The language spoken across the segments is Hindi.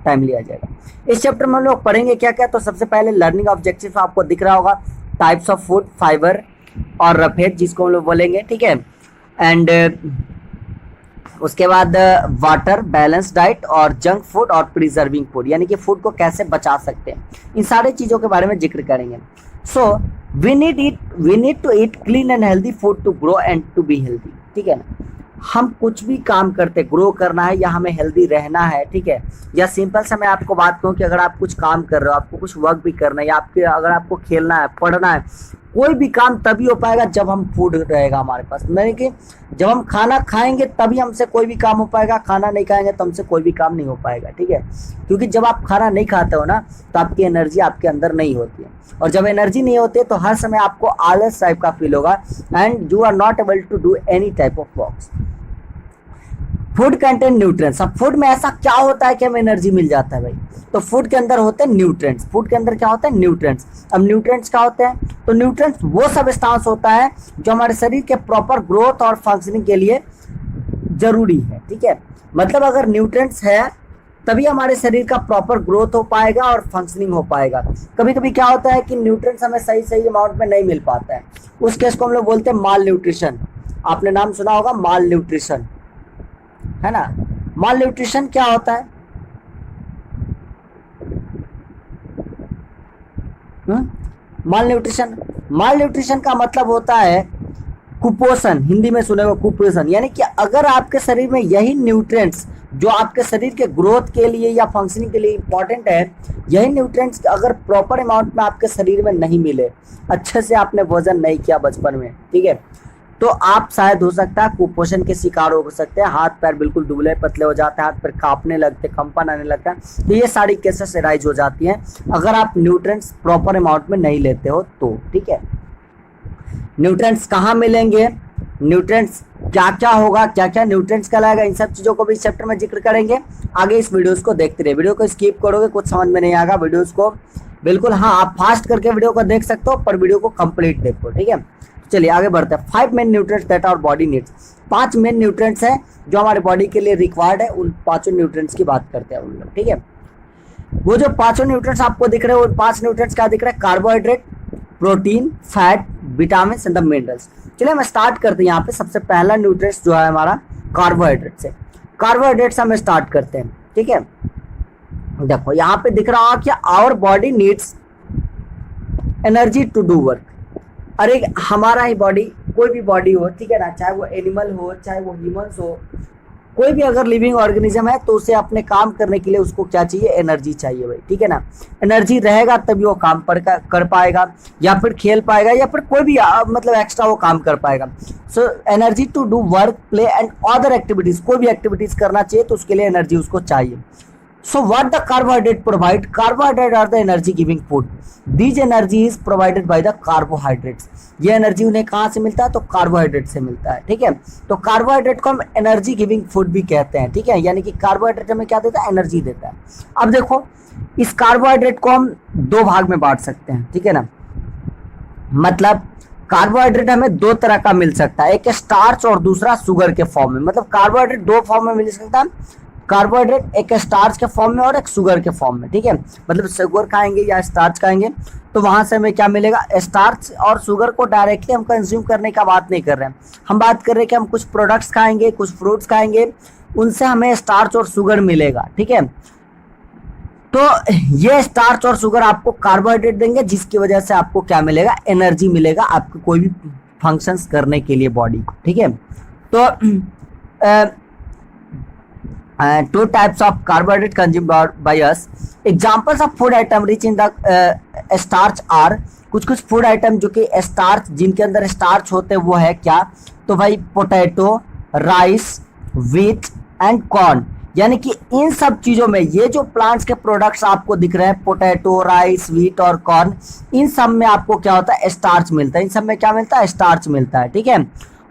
टाइम लिया जाएगा। इस चैप्टर में हम लोग पढ़ेंगे क्या क्या, तो सबसे पहले लर्निंग ऑब्जेक्टिव आपको दिख रहा होगा, टाइप्स ऑफ फूड, फाइबर और रफेज जिसको हम लोग बोलेंगे, ठीक है। एंड उसके बाद वाटर, बैलेंस डाइट और जंक फूड और प्रिजर्विंग फूड, यानी कि फूड को कैसे बचा सकते हैं, इन सारे चीज़ों के बारे में जिक्र करेंगे। So we need to eat clean and healthy food to grow and to be healthy, ठीक है ना। हम कुछ भी काम करते, ग्रो करना है या हमें हेल्दी रहना है, ठीक है। या सिंपल सा मैं आपको बात कहूँ कि अगर आप कुछ काम कर रहे हो, आपको कुछ वर्क भी करना है, या आपके अगर आपको खेलना है, पढ़ना है, कोई भी काम तभी हो पाएगा जब हम फूड रहेगा हमारे पास, यानी कि जब हम खाना खाएंगे तभी हमसे कोई भी काम हो पाएगा, खाना नहीं खाएंगे तो हमसे कोई भी काम नहीं हो पाएगा, ठीक है। क्योंकि जब आप खाना नहीं खाते हो ना तो आपकी एनर्जी आपके अंदर नहीं होती है, और जब एनर्जी नहीं होती है तो हर समय आपको आलस टाइप का फील होगा and you are not able to do any type of works. Food content nutrients, अब फूड में ऐसा क्या होता है कि हमें एनर्जी मिल जाता है भाई, तो फूड के अंदर होते हैं न्यूट्रिएंट्स। फूड के अंदर क्या होता है, न्यूट्रिएंट्स। अब न्यूट्रिएंट्स क्या होते हैं, तो न्यूट्रिएंट्स वो सब्सटेंस होता है जो हमारे शरीर के प्रॉपर ग्रोथ और फंक्शनिंग के लिए जरूरी है, ठीक है। मतलब अगर न्यूट्रिएंट्स है तभी हमारे शरीर का प्रॉपर ग्रोथ हो पाएगा और फंक्शनिंग हो पाएगा। कभी कभी क्या होता है कि न्यूट्रिएंट्स हमें सही सही अमाउंट में नहीं मिल पाता है, उस केस को हम लोग बोलते हैं माल न्यूट्रिशन। आपने नाम सुना होगा माल न्यूट्रिशन, है ना। माल न्यूट्रिशन क्या होता है, माल न्यूट्रिशन का मतलब होता है कुपोषण, हिंदी में सुने हो कुपोषण, यानी कि अगर आपके शरीर में यही न्यूट्रिएंट्स जो आपके शरीर के ग्रोथ के लिए या फंक्शनिंग के लिए इंपॉर्टेंट है, यही न्यूट्रिएंट्स अगर प्रॉपर अमाउंट में आपके शरीर में नहीं मिले, अच्छे से आपने वजन नहीं किया बचपन में, ठीक है, तो आप शायद हो सकता है कुपोषण के शिकार हो सकते हैं। हाथ पैर बिल्कुल दुबले पतले हो जाते हैं, हाथ पैर कांपने लगते, कंपन आने लगता है, तो ये सारी केसेस राइज हो जाती हैं अगर आप न्यूट्रिएंट्स प्रॉपर अमाउंट में नहीं लेते हो तो, ठीक है। न्यूट्रिएंट्स कहाँ मिलेंगे, न्यूट्रिएंट्स क्या क्या होगा, क्या क्या न्यूट्रिएंट्स कहलाएगा, इन सब चीज़ों को भी इस चैप्टर में जिक्र करेंगे। आगे इस वीडियोस को देखते रहिए, वीडियो को स्किप करोगे कुछ समझ में नहीं आएगा, वीडियोस को बिल्कुल, हाँ आप फास्ट करके वीडियो को देख सकते हो पर वीडियो को कंप्लीट देखो, ठीक है। चलिए आगे बढ़ते हैं। 5 main nutrients that our body needs, 5 main nutrients हैं जो हमारे बॉडी के लिए रिक्वायर्ड है, उन 5 न्यूट्रिएंट्स की बात करते हैं उन लोग, ठीक है। वो जो 5 न्यूट्रिएंट्स आपको दिख रहे हैं, वो 5 न्यूट्रिएंट्स क्या दिख रहा है, carbohydrate, protein, fat, vitamin and the minerals. चलिए हम स्टार्ट करते हैं। यहाँ पे सबसे पहला न्यूट्रिएंट्स जो है हमारा कार्बोहाइड्रेट से, कार्बोहाइड्रेट से हम स्टार्ट करते हैं, ठीक है। देखो यहाँ पे दिख रहा है कि our body needs energy to do work. अरे हमारा ही बॉडी, कोई भी बॉडी हो, ठीक है ना, चाहे वो एनिमल हो चाहे वो ह्यूमंस हो, कोई भी अगर लिविंग ऑर्गेनिज्म है तो उसे अपने काम करने के लिए उसको क्या चाहिए, एनर्जी चाहिए भाई, ठीक है ना। एनर्जी रहेगा तभी वो काम कर पाएगा, या फिर खेल पाएगा, या फिर कोई भी मतलब एक्स्ट्रा वो काम कर पाएगा। So energy to do work, play and other activities, कोई भी एक्टिविटीज करना चाहिए तो उसके लिए एनर्जी उसको चाहिए। So what the carbohydrate provide? Carbohydrate are the energy giving food. These energy is provided by the carbohydrates. ये एनर्जी उन्हें कहाँ से मिलता है, तो कार्बोहाइड्रेट से मिलता है, ठीक है। तो कार्बोहाइड्रेट को हम एनर्जी गिविंग फूड भी कहते हैं, ठीक है, यानी कि कार्बोहाइड्रेट हमें क्या देता है, एनर्जी देता है। अब देखो इस कार्बोहाइड्रेट को हम 2 भाग में बांट सकते हैं, ठीक है ना। मतलब कार्बोहाइड्रेट हमें 2 तरह का मिल सकता है, एक स्टार्च और दूसरा शुगर के फॉर्म में। मतलब कार्बोहाइड्रेट 2 फॉर्म में मिल सकता है, कार्बोहाइड्रेट एक स्टार्च के फॉर्म में और एक शुगर के फॉर्म में, ठीक है। मतलब शुगर खाएंगे या स्टार्च खाएंगे तो वहां से हमें क्या मिलेगा, स्टार्च और शुगर को डायरेक्टली हम कंज्यूम करने का बात नहीं कर रहे हैं, हम बात कर रहे हैं कि हम कुछ प्रोडक्ट्स खाएंगे, कुछ फ्रूट्स खाएंगे, उनसे हमें स्टार्च और शुगर मिलेगा, ठीक है। तो ये स्टार्च और शुगर आपको कार्बोहाइड्रेट देंगे जिसकी वजह से आपको क्या मिलेगा, एनर्जी मिलेगा आपको कोई भी फंक्शंस करने के लिए बॉडी को, ठीक है। तो 2 types of carbohydrate consumed by us. Examples of food item rich in the starch are, कुछ फूड आइटम जो कि स्टार्च, जिनके अंदर स्टार्च होते हैं वो है क्या, तो भाई potato, rice, wheat and corn. यानी कि इन सब चीजों में ये जो प्लांट्स के प्रोडक्ट्स आपको दिख रहे हैं, पोटैटो, राइस, व्हीट और कॉर्न, इन सब में आपको क्या होता है, स्टार्च मिलता है। इन सब में क्या मिलता है, स्टार्च मिलता है, ठीक है।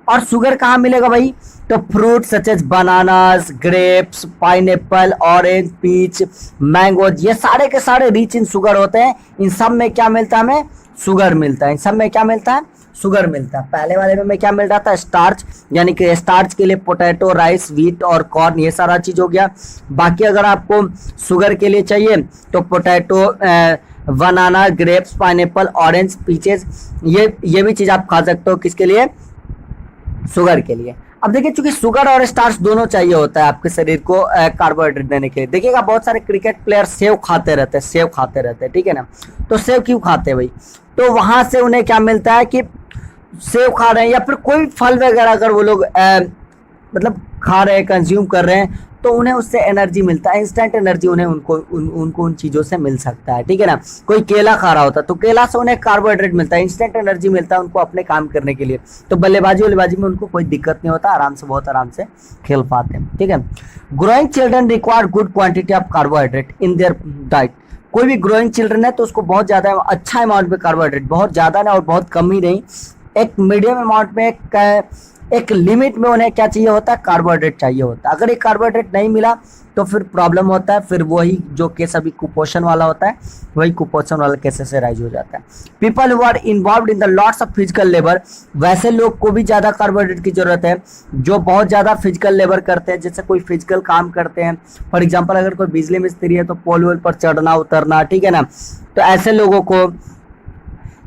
और शुगर कहाँ मिलेगा भाई? तो fruit such as bananas, grapes, pineapple, orange, peach, mangoes, ये सारे के सारे रिच इन शुगर होते हैं। इन सब में क्या मिलता है हमें? शुगर मिलता है। इन सब में क्या मिलता है? शुगर मिलता है। पहले वाले में क्या मिल रहा था? स्टार्च, यानी कि स्टार्च के लिए पोटैटो, राइस, व्हीट और कॉर्न, ये सारा चीज हो गया। बाकी अगर आपको शुगर के लिए चाहिए तो पोटैटो, बनाना, ग्रेप्स, पाइनएप्पल, ऑरेंज, पीचेस, ये भी चीज आप खा सकते हो। किसके लिए? शुगर के लिए। अब देखिए, चूंकि शुगर और स्टार्च दोनों चाहिए होता है आपके शरीर को कार्बोहाइड्रेट देने के लिए। देखिएगा बहुत सारे क्रिकेट प्लेयर सेव खाते रहते हैं, सेव खाते रहते हैं, ठीक है ना। तो सेव क्यों खाते हैं भाई? तो वहां से उन्हें क्या मिलता है कि सेव खा रहे हैं या फिर कोई फल वगैरह अगर वो लोग मतलब खा रहे हैं, कंज्यूम कर रहे हैं, तो उन्हें उससे एनर्जी मिलता है, इंस्टेंट एनर्जी उन्हें उनको उन चीज़ों से मिल सकता है, ठीक है ना। कोई केला खा रहा होता है तो केला से उन्हें कार्बोहाइड्रेट मिलता है, इंस्टेंट एनर्जी मिलता है उनको अपने काम करने के लिए। तो बल्लेबाजी में उनको कोई दिक्कत नहीं होता, बहुत आराम से खेल पाते हैं, ठीक है। Growing children require good quantity of carbohydrate in their diet. कोई भी ग्रोइंग चिल्ड्रन है तो उसको बहुत ज़्यादा अच्छा अमाउंट में कार्बोहाइड्रेट, बहुत ज़्यादा ना और बहुत कम ही नहीं, एक मीडियम अमाउंट में, एक लिमिट में उन्हें क्या चाहिए होता है? कार्बोहाइड्रेट चाहिए होता है। अगर ये कार्बोहाइड्रेट नहीं मिला तो फिर प्रॉब्लम होता है, फिर वही जो केस अभी कुपोषण वाला होता है, वही कुपोषण वाला केसेस से राइज हो जाता है। People who are involve in the lots of physical labour, वैसे लोग को भी ज़्यादा कार्बोहाइड्रेट की जरूरत है जो बहुत ज़्यादा फिजिकल लेबर करते हैं, जैसे कोई फिजिकल काम करते हैं। फॉर एग्जाम्पल अगर कोई बिजली मिस्त्री है तो पोल वोल पर चढ़ना उतरना, ठीक है ना। तो ऐसे लोगों को,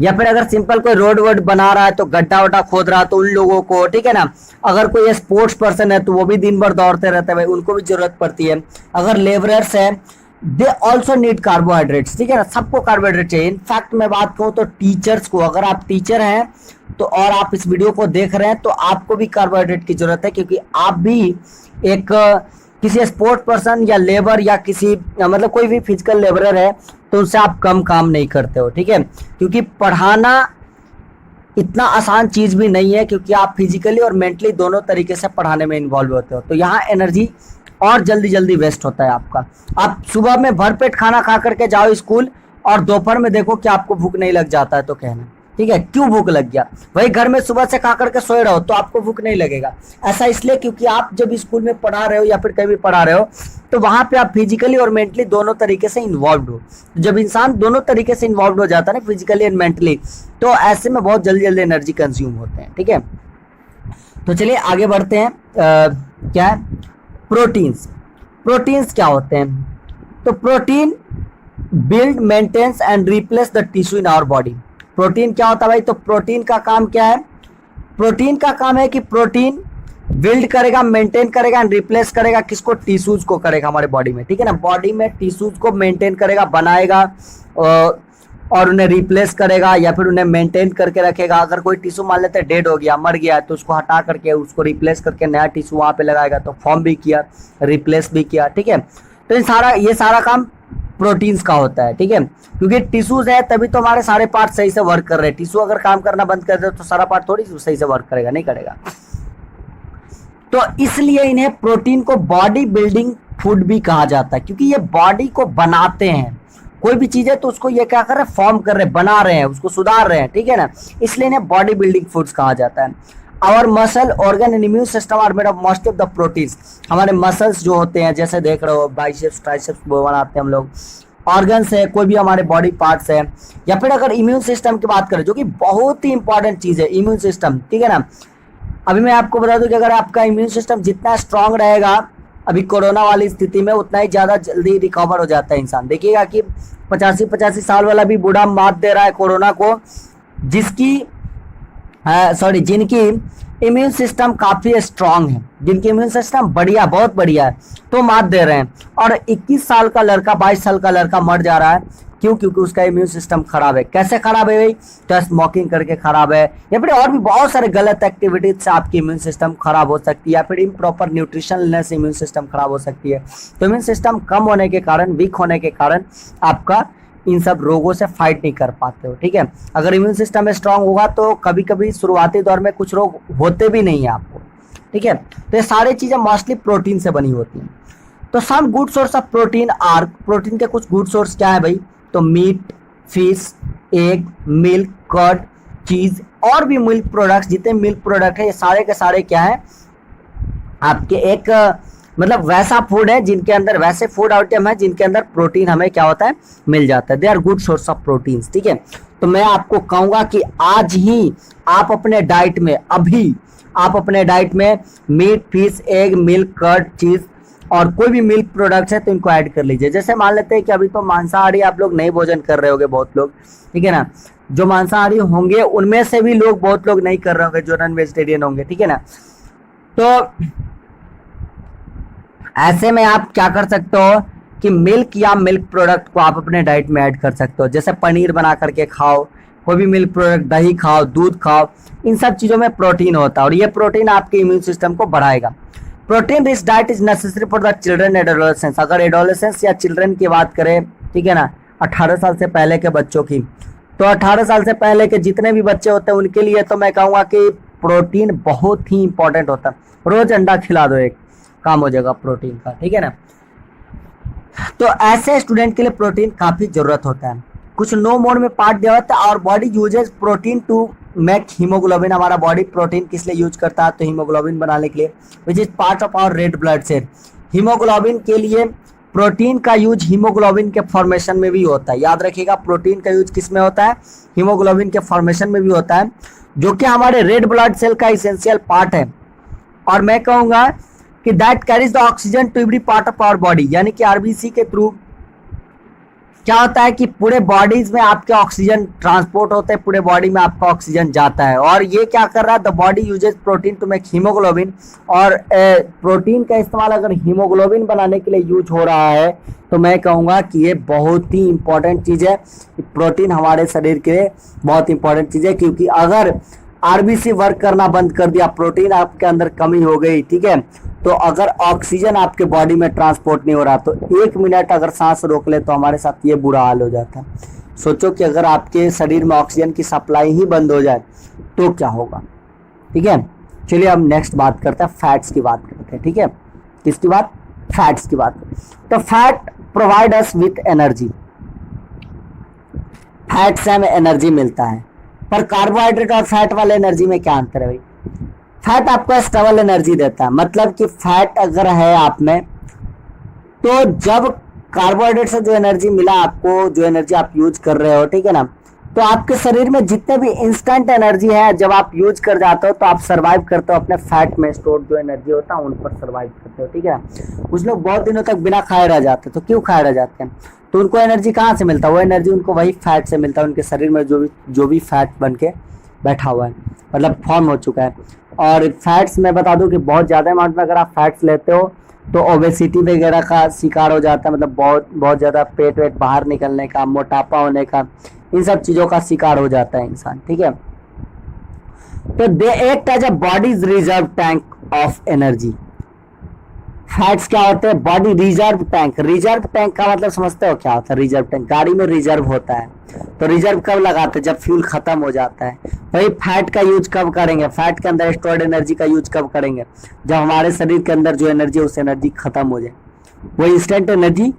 या फिर अगर सिंपल कोई रोड वोड बना रहा है तो गड्ढा वड्ढा खोद रहा है तो उन लोगों को, ठीक है ना। अगर कोई स्पोर्ट्स पर्सन है तो वो भी दिन भर दौड़ते रहते हैं भाई, उनको भी जरूरत पड़ती है। अगर लेबरर्स है, दे ऑल्सो नीड कार्बोहाइड्रेट्स, ठीक है ना। सबको कार्बोहाइड्रेट चाहिए। इनफैक्ट मैं बात कहूँ तो टीचर्स को, अगर आप टीचर हैं तो और आप इस वीडियो को देख रहे हैं तो आपको भी कार्बोहाइड्रेट की जरूरत है, क्योंकि आप भी एक किसी स्पोर्ट्स पर्सन या लेबर या किसी मतलब कोई भी फिजिकल लेबरर है तो उनसे आप कम काम नहीं करते हो, ठीक है। क्योंकि पढ़ाना इतना आसान चीज भी नहीं है, क्योंकि आप फिजिकली और मेंटली दोनों तरीके से पढ़ाने में इन्वॉल्व होते हो। तो यहाँ एनर्जी और जल्दी वेस्ट होता है आपका। आप सुबह में भरपेट खाना खा करके जाओ स्कूल और दोपहर में देखो कि आपको भूख नहीं लग जाता है तो कहना, ठीक है, क्यों भूख लग गया? वही घर में सुबह से खा करके सोए रहो तो आपको भूख नहीं लगेगा। ऐसा इसलिए क्योंकि आप जब स्कूल में पढ़ा रहे हो या फिर कहीं भी पढ़ा रहे हो तो वहां पे आप फिजिकली और मेंटली दोनों तरीके से इन्वॉल्व हो। तो जब इंसान दोनों तरीके से इन्वॉल्व हो जाता है ना, फिजिकली एंड मेंटली, तो ऐसे में बहुत जल्दी एनर्जी कंज्यूम होते हैं, ठीक है। तो चलिए आगे बढ़ते हैं। क्या है? प्रोटीन्स। प्रोटीन्स क्या होते हैं? तो protein build, maintains and replace the tissue in our body. Protein क्या होता है भाई? तो प्रोटीन का काम क्या है? प्रोटीन का काम है कि प्रोटीन बिल्ड करेगा, मेंटेन करेगा एंड रिप्लेस करेगा, किसको? टिश्यूज को करेगा हमारे बॉडी में, ठीक है ना। बॉडी में टिश्यूज को मेंटेन करेगा, बनाएगा और उन्हें रिप्लेस करेगा या फिर उन्हें मेंटेन करके रखेगा। अगर कोई टिश्यू मान लेते हैं डेड हो गया, मर गया, तो उसको हटा करके उसको रिप्लेस करके नया टिश्यू वहां पे लगाएगा, तो फॉर्म भी किया, रिप्लेस भी किया, ठीक है। तो ये सारा काम प्रोटीन्स का होता है, ठीक है। क्योंकि टिश्यूज है तभी तो हमारे सारे पार्ट सही से वर्क कर रहे हैं। टिश्यू अगर काम करना बंद कर दे तो सारा पार्ट थोड़ी सही से वर्क करेगा, नहीं करेगा। तो इसलिए इन्हें प्रोटीन को बॉडी बिल्डिंग फूड भी कहा जाता है, क्योंकि ये बॉडी को बनाते हैं। कोई भी चीज है तो उसको ये क्या कर रहे हैं? फॉर्म कर रहे हैं, बना रहे हैं, उसको सुधार रहे हैं, ठीक है ना। इसलिए इन्हें बॉडी बिल्डिंग फूड्स कहा जाता है। Our muscle, organ and immune system are made of most of the proteins. हमारे मसल्स जो होते हैं, जैसे देख रहे हो बाइसेप्स, ट्राइसेप्स बनाते हैं हम लोग, ऑर्गन्स है, कोई भी हमारे बॉडी पार्ट्स है, या फिर अगर इम्यून सिस्टम की बात करें, जो कि बहुत ही इंपॉर्टेंट चीज है इम्यून सिस्टम, ठीक है ना। अभी मैं आपको बता दूं कि अगर आपका इम्यून सिस्टम जितना स्ट्रांग रहेगा अभी कोरोना वाली स्थिति में, उतना ही ज्यादा जल्दी रिकवर हो जाता है इंसान। देखिएगा कि 85 साल वाला भी बूढ़ा मात दे रहा है कोरोना को, जिनकी इम्यून सिस्टम काफी स्ट्रांग है, जिनकी इम्यून सिस्टम बढ़िया, बहुत बढ़िया है, तो मात दे रहे हैं। और 21 साल का लड़का, 22 साल का लड़का मर जा रहा है, क्यों? क्योंकि उसका इम्यून सिस्टम खराब है। कैसे खराब है भाई? तो स्मोकिंग करके खराब है, या फिर और भी बहुत सारे गलत एक्टिविटीज से आपकी इम्यून सिस्टम खराब हो सकती है, या फिर इम्प्रॉपर न्यूट्रिशन लेने से इम्यून सिस्टम खराब हो सकती है। तो इम्यून सिस्टम कम होने के कारण, वीक होने के कारण आपका इन सब रोगों से फाइट नहीं कर पाते हो, ठीक है। अगर इम्यून सिस्टम स्ट्रांग होगा तो कभी कभी शुरुआती दौर में कुछ रोग होते भी नहीं है आपको, ठीक है। तो ये सारी चीजें मोस्टली प्रोटीन से बनी होती हैं। तो some good source of protein are, protein के कुछ गुड सोर्स क्या है भाई? तो meat, fish, egg, milk, curd, cheese और भी मिल्क प्रोडक्ट्स, जितने मिल्क प्रोडक्ट है ये सारे के सारे क्या है आपके एक मतलब वैसा फूड है जिनके अंदर, वैसे फूड आइटम है जिनके अंदर प्रोटीन हमें क्या होता है मिल जाता है। They are good source of protein. ठीक है, तो मैं आपको कहूंगा कि आज ही आप अपने डाइट में, अभी आप अपने डाइट में meat, fish, egg, milk, curd, cheese और कोई भी मिल्क प्रोडक्ट्स है तो इनको ऐड कर लीजिए। जैसे मान लेते हैं कि अभी तो मांसाहारी आप लोग नहीं भोजन कर रहे होंगे बहुत लोग, ठीक है ना, जो मांसाहारी होंगे उनमें से भी लोग, बहुत लोग नहीं कर रहे होंगे जो नॉन वेजिटेरियन होंगे, ठीक है ना। तो ऐसे में आप क्या कर सकते हो कि मिल्क या मिल्क प्रोडक्ट को आप अपने डाइट में ऐड कर सकते हो। जैसे पनीर बना करके खाओ, कोई भी मिल्क प्रोडक्ट, दही खाओ, दूध खाओ, इन सब चीजों में प्रोटीन होता है और ये प्रोटीन आपके इम्यून सिस्टम को बढ़ाएगा। Protein rich diet is necessary for the children adolescence. अगर एडोलेसेंस या चिल्ड्रन की बात करें, ठीक है ना, 18 साल से पहले के बच्चों की, तो 18 साल से पहले के जितने भी बच्चे होते हैं उनके लिए तो मैं कहूँगा कि प्रोटीन बहुत ही इंपॉर्टेंट होता है। रोज अंडा खिला दो, एक काम हो जाएगा प्रोटीन का, ठीक है ना। तो ऐसे स्टूडेंट के लिए प्रोटीन काफी जरूरत होता है। कुछ नो मोड में पार्ट दिया होता है और body uses protein to make haemoglobin. हमारा बॉडी प्रोटीन किस लिए यूज करता है, तो हीमोग्लोबिन बनाने के लिए, which is part of our red blood cell. Haemoglobin के लिए प्रोटीन का यूज हीमोग्लोबिन के फॉर्मेशन में भी होता है। याद रखिएगा, प्रोटीन का यूज किस में होता है, हीमोग्लोबिन के फॉर्मेशन में भी होता है, जो कि हमारे रेड ब्लड सेल का इसेंशियल पार्ट है। और मैं कहूंगा कि that carries the oxygen to every part of our body, यानी कि आरबीसी के थ्रू क्या होता है कि पूरे बॉडीज में आपके ऑक्सीजन ट्रांसपोर्ट होते हैं, पूरे बॉडी में आपका ऑक्सीजन जाता है। और ये क्या कर रहा है, the body uses protein to make haemoglobin. और प्रोटीन का इस्तेमाल अगर हीमोग्लोबिन बनाने के लिए यूज हो रहा है तो मैं कहूँगा कि ये बहुत ही इंपॉर्टेंट चीज़ है। प्रोटीन हमारे शरीर के लिए बहुत इंपॉर्टेंट चीज़ है, क्योंकि अगर आरबीसी वर्क करना बंद कर दिया, प्रोटीन आपके अंदर कमी हो गई, ठीक है, तो अगर ऑक्सीजन आपके बॉडी में ट्रांसपोर्ट नहीं हो रहा तो 1 मिनट अगर सांस रोक ले तो हमारे साथ ये बुरा हाल हो जाता है। सोचो कि अगर आपके शरीर में ऑक्सीजन की सप्लाई ही बंद हो जाए तो क्या होगा, ठीक है। चलिए अब नेक्स्ट बात करते हैं, फैट्स की बात करते हैं, ठीक है। किसकी बात, फैट्स की बात। तो fat provide us with energy, fat से हमें एनर्जी मिलता है। पर कार्बोहाइड्रेट और फैट वाले एनर्जी में क्या अंतर है भाई, फैट आपको स्टेबल एनर्जी देता है। मतलब कि फैट अगर है आप में, तो जब कार्बोहाइड्रेट से जो एनर्जी मिला आपको, जो एनर्जी आप यूज कर रहे हो, ठीक है ना, तो आपके शरीर में जितने भी इंस्टेंट एनर्जी है जब आप यूज कर जाते हो तो आप सर्वाइव करते हो, अपने फैट में स्टोर जो एनर्जी होता है उन पर सर्वाइव करते हो, ठीक है। कुछ लोग बहुत दिनों तक बिना खाए रह जाते हैं, तो क्यों खाए रह जाते हैं, तो उनको एनर्जी कहाँ से मिलता है, वो एनर्जी उनको वही फैट से मिलता है। उनके शरीर में जो भी फैट बन के बैठा हुआ है, मतलब फॉर्म हो चुका है। और फैट्स मैं बता दूं कि बहुत ज़्यादा अमाउंट में अगर आप फैट्स लेते हो तो ओबेसिटी वगैरह का शिकार हो जाता है, मतलब बहुत ज़्यादा पेट वेट बाहर निकलने का, मोटापा होने का, इन सब चीज़ों का शिकार हो जाता है इंसान, ठीक है। तो they act as a body's reserve tank of energy. Fats क्या होते हैं, body reserve tank. Reserve tank का मतलब समझते हो क्या होता है, रिजर्व टैंक गाड़ी में रिजर्व होता है, तो रिजर्व कब लगाते हैं, जब फ्यूल खत्म हो जाता है। वही फैट का यूज कब करेंगे, फैट के अंदर स्टोर्ड एनर्जी का यूज कब करेंगे, जब हमारे शरीर के अंदर जो एनर्जी है उस एनर्जी खत्म हो जाए, वो इंस्टेंट एनर्जी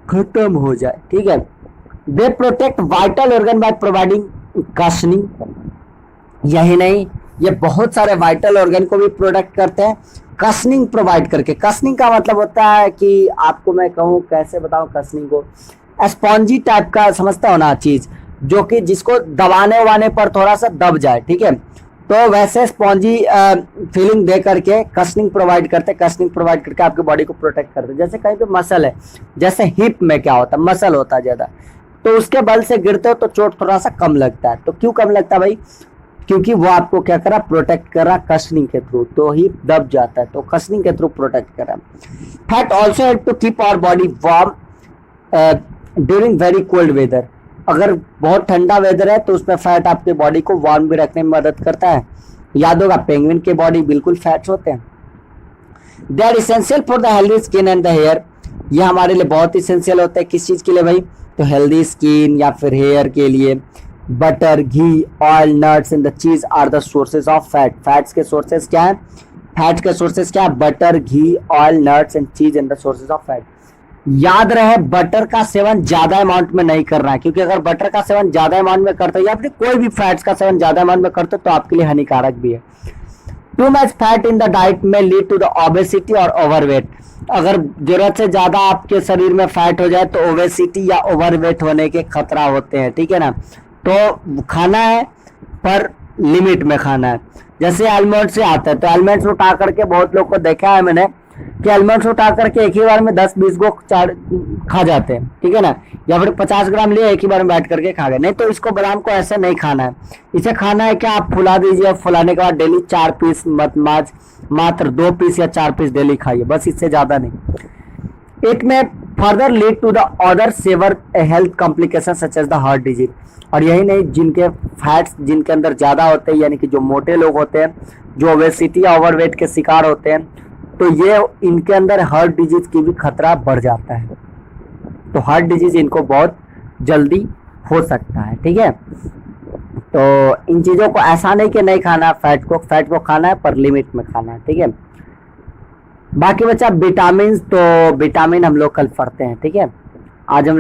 खत्म हो जाए, ठीक है। They protect vital organ by providing cushioning. यही नहीं, ये बहुत सारे वाइटल ऑर्गन को भी प्रोटेक्ट करते हैं कशनिंग प्रोवाइड करके। कशनिंग का मतलब होता है कि आपको मैं कहूँ कैसे बताऊँ कशनिंग को, स्पॉन्जी टाइप का समझता हो ना चीज, जो कि जिसको दबाने वाने पर थोड़ा सा दब जाए, ठीक है, तो वैसे स्पॉन्जी फीलिंग दे करके कशनिंग प्रोवाइड करते हैं। कशनिंग प्रोवाइड करके आपके बॉडी को प्रोटेक्ट करते हैं। जैसे कहीं पे मसल है, जैसे हिप में क्या होता है, मसल होता है ज्यादा, तो उसके बल से गिरते हो तो चोट थोड़ा सा कम लगता है। तो क्यों कम लगता है भाई, क्योंकि वो आपको क्या करा, प्रोटेक्ट करा कशनिंग के थ्रू, तो ही दब जाता है, तो कशनिंग के थ्रू प्रोटेक्ट करा। Fat also help to keep our body warm during very cold weather. अगर बहुत ठंडा वेदर है तो उसमें फैट आपके बॉडी को वार्म भी रखने में मदद करता है। याद होगा पेंगुइन के बॉडी बिल्कुल फैट्स होते हैं। They are essential for the healthy skin and the hair. ये हमारे लिए बहुत इसेंशियल होता है, किस चीज के लिए भाई, तो हेल्दी स्किन या फिर हेयर के लिए। Butter, ghee, oil, nuts and the cheese are the sources of fat. Fats के सोर्सेज क्या है, फैट के सोर्सेज क्या है, butter, ghee, oil, nuts and cheese and the sources of fat. याद रहे बटर का सेवन ज्यादा अमाउंट में नहीं करना है, क्योंकि अगर बटर का सेवन ज्यादा अमाउंट में करते हो या फिर कोई भी फैट्स का सेवन ज्यादा अमाउंट में करते हो तो आपके लिए हानिकारक भी है। Too much fat in the diet में लीड टू द ओबेसिटी और ओवरवेट। अगर जरूरत से ज्यादा आपके शरीर में फैट हो जाए तो ओबेसिटी या ओवरवेट होने के खतरा होते हैं, ठीक है ना। तो खाना है पर लिमिट में खाना है। जैसे आलमंड से आता है तो आलमंड्स उठा करके, बहुत लोग को देखा है मैंने कि आलमंड्स उठा करके एक ही बार में 10-20 को खा जाते हैं, ठीक है ना, या फिर 50 ग्राम लिए एक ही बार में बैठ करके खा गए। नहीं तो इसको बादाम को ऐसे नहीं खाना है। इसे खाना है क्या, आप फुला दीजिए, फुलाने के बाद डेली 4 पीस मात्र 2 पीस या 4 पीस डेली खाइए, बस, इससे ज्यादा नहीं। It may further lead to the other severe health complication such as the heart disease. और यही नहीं, जिनके फैट्स जिनके अंदर ज्यादा होते हैं, यानी कि जो मोटे लोग होते हैं, जो ओबेसिटी या ओवरवेट के शिकार होते हैं, तो ये इनके अंदर हार्ट डिजीज की भी खतरा बढ़ जाता है। तो हार्ट डिजीज इनको बहुत जल्दी हो सकता है, ठीक है। तो इन चीजों को ऐसा नहीं कि नहीं खाना, फैट को खाना है पर लिमिट में खाना है, ठीक है। बाकी बचा विटामिन, तो विटामिन हम लोग कल पढ़ते हैं, ठीक है। आज हम